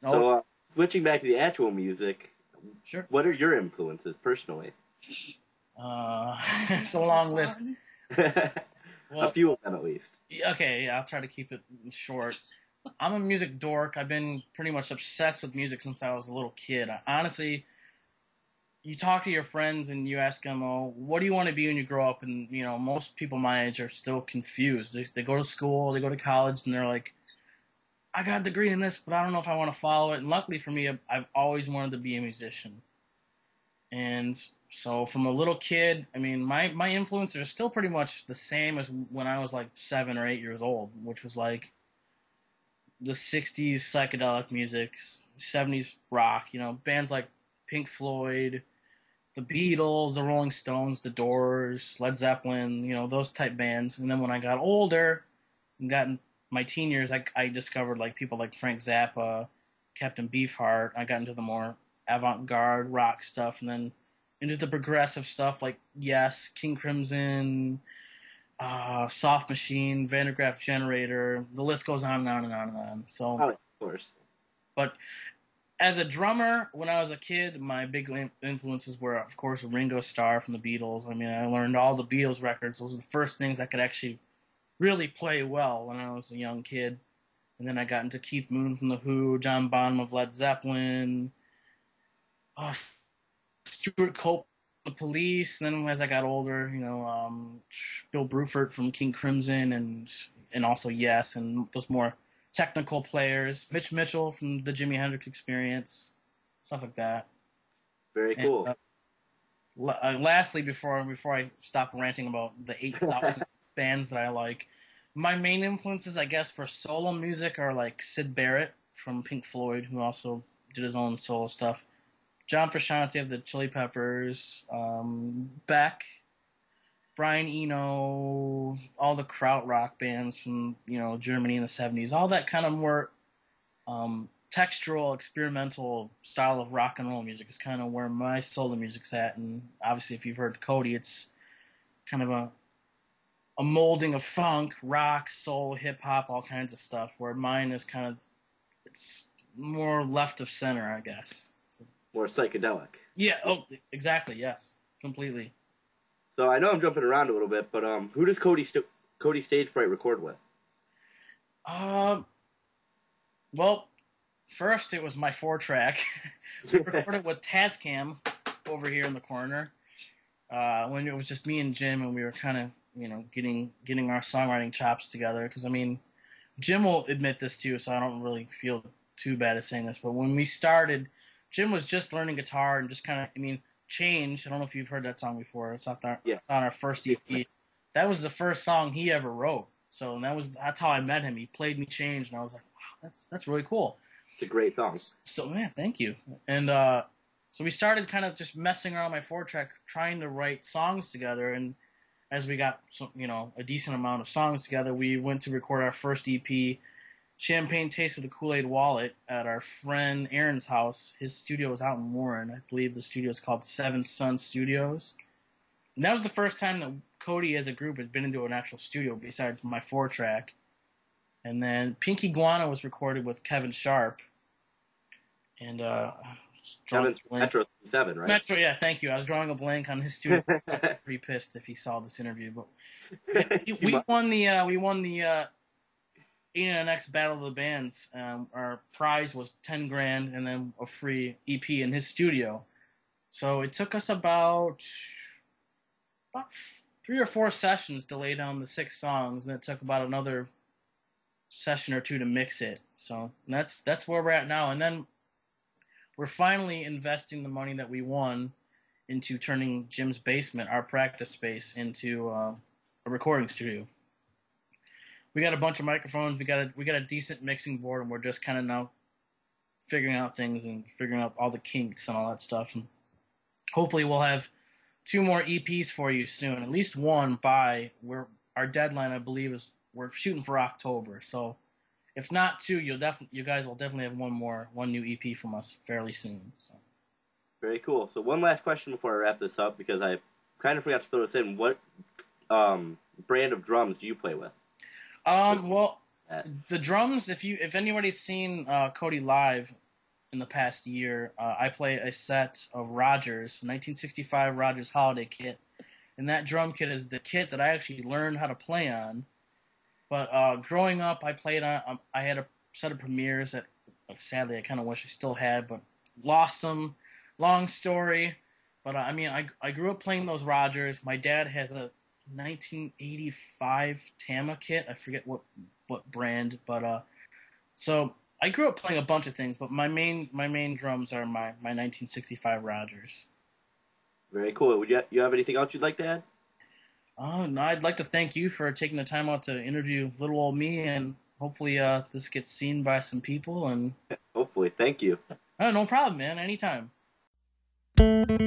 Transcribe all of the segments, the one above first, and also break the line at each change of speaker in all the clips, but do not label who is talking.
Oh,
So, switching back to the actual music,
sure.
what are your influences personally?
It's a long list.
A
Well,
few of them at least.
okay, yeah, I'll try to keep it short. I'm a music dork. I've been pretty much obsessed with music since I was a little kid. Honestly, you talk to your friends and you ask them, "Oh, what do you want to be when you grow up?" And most people my age are still confused. They go to school, they go to college, and they're like, "I got a degree in this, but I don't know if I want to follow it." And luckily for me, I've always wanted to be a musician. And so from a little kid, I mean, my influences are still pretty much the same as when I was like 7 or 8 years old, which was like the '60s psychedelic music, '70s rock. Bands like Pink Floyd, the Beatles, the Rolling Stones, the Doors, Led Zeppelin, those type bands. And then when I got older and got in my teen years, I discovered like people like Frank Zappa, Captain Beefheart. I got into the more avant-garde rock stuff, and then into the progressive stuff like Yes, King Crimson, Soft Machine, Vandergraaf Generator. The list goes on and on and on and on. So,
Oh, of course.
but as a drummer, when I was a kid, my big influences were, of course, Ringo Starr from the Beatles. I mean, I learned all the Beatles records. Those were the first things I could actually really play well when I was a young kid. And then I got into Keith Moon from The Who, John Bonham of Led Zeppelin, oh, Stuart Cope, The Police. And then as I got older, Bill Bruford from King Crimson, and also Yes, and those more technical players. Mitch Mitchell from the Jimi Hendrix Experience, stuff like that.
Very
And
cool.
lastly, before I stop ranting about the 8,000 bands that I like, my main influences, I guess, for solo music are like Syd Barrett from Pink Floyd, who also did his own solo stuff. John Frusciante of the Chili Peppers, Beck, Brian Eno, all the krautrock bands from Germany in the '70s, all that kind of more textural, experimental style of rock and roll music is kind of where my solo music's at. And obviously, if you've heard Cody, it's kind of a molding of funk, rock, soul, hip hop, all kinds of stuff. Where mine is kind of it's more left of center, I guess. So,
More psychedelic.
yeah. Oh, exactly. Yes. Completely.
So I know I'm jumping around a little bit, but who does Cody Stagefright record with?
Um. Well, first it was my 4-track. We recorded with Tascam over here in the corner. When it was just me and Jim, and we were kind of getting our songwriting chops together. Because I mean, Jim will admit this too, so I don't really feel too bad at saying this. But when we started, Jim was just learning guitar and just kind of, I mean, Change. I don't know if you've heard that song before. It's
Yeah,
on our first EP. That was the first song he ever wrote. So that's how I met him. He played me Change, and I was like, wow, that's really cool.
it's a great song.
So man, thank you. And so we started kind of just messing around my 4-track, trying to write songs together. And as we got a decent amount of songs together, we went to record our first EP, Champagne Taste with a Kool-Aid Wallet, at our friend Aaron's house. His studio is out in Warren. I believe the studio is called Seven Sun Studios. And that was the first time that Cody as a group had been into an actual studio besides my 4-track. And then Pink Iguana was recorded with Kevin Sharp. And
Kevin's Metro 7, right?
Metro, yeah, thank you. I was drawing a blank on his studio. Pretty pissed if he saw this interview, but we won the ANX Battle of the Bands. Our prize was 10 grand and then a free EP in his studio. So it took us about 3 or 4 sessions to lay down the 6 songs, and it took about another session or 2 to mix it. So that's where we're at now. And then we're finally investing the money that we won into turning Jim's basement, our practice space, into a recording studio. We got a bunch of microphones. We got a decent mixing board, and we're just kind of now figuring out things and figuring out all the kinks and all that stuff. And hopefully, we'll have 2 more EPs for you soon. At least one by our deadline, I believe, is we're shooting for October. So if not 2, you guys will definitely have one new EP from us fairly soon. So.
Very cool. So one last question before I wrap this up, because I kind of forgot to throw this in. What brand of drums do you play with?
Well, the drums. If anybody's seen Cody live, in the past year. I play a set of Rogers, 1965 Rogers Holiday Kit, and that drum kit is the kit that I actually learned how to play on. But growing up, I played on. I had a set of premieres that, sadly, I kind of wish I still had, but lost them. Long story. But I mean, I grew up playing those Rogers. My dad has a 1985 Tama kit. I forget what brand, but so I grew up playing a bunch of things. But my main drums are my 1965 Rogers.
Very cool. Would you have anything else you'd like to add?
No, I'd like to thank you for taking the time out to interview little old me, and hopefully this gets seen by some people. And
hopefully, thank you.
Oh, no problem, man. Anytime.
Woman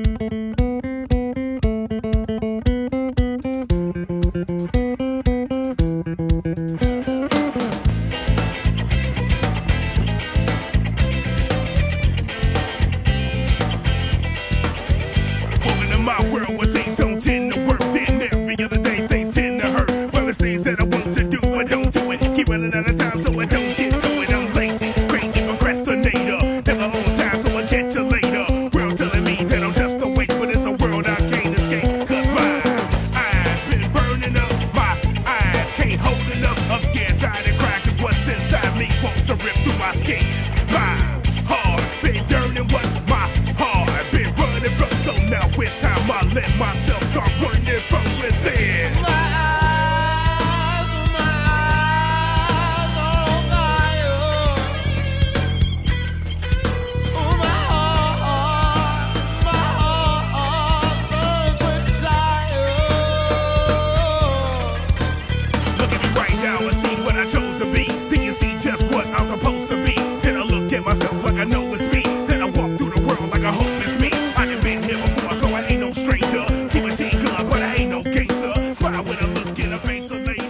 in my world where things don't tend to work, then every other day things tend to hurt. Well, it's things that I want to do, I don't do it. Keep running out of time, so I don't get to it. I'm lazy, crazy, procrastinator. Never on time, so I catch you later. World telling me that I'm just a waste, but it's a world I can't escape. Cause my eyes been burning up, my eyes can't hold enough of tears I to cry. Cause what's inside me wants to rip through my skin. My heart been yearning what my heart been running from. So now it's time I let myself start running from within. Supposed to be. Then I look at myself like I know it's me. Then I walk through the world like I hope it's me. I done been here before, so I ain't no stranger. Keep my team good, but I ain't no gangster. Smile when I look in the face of lady.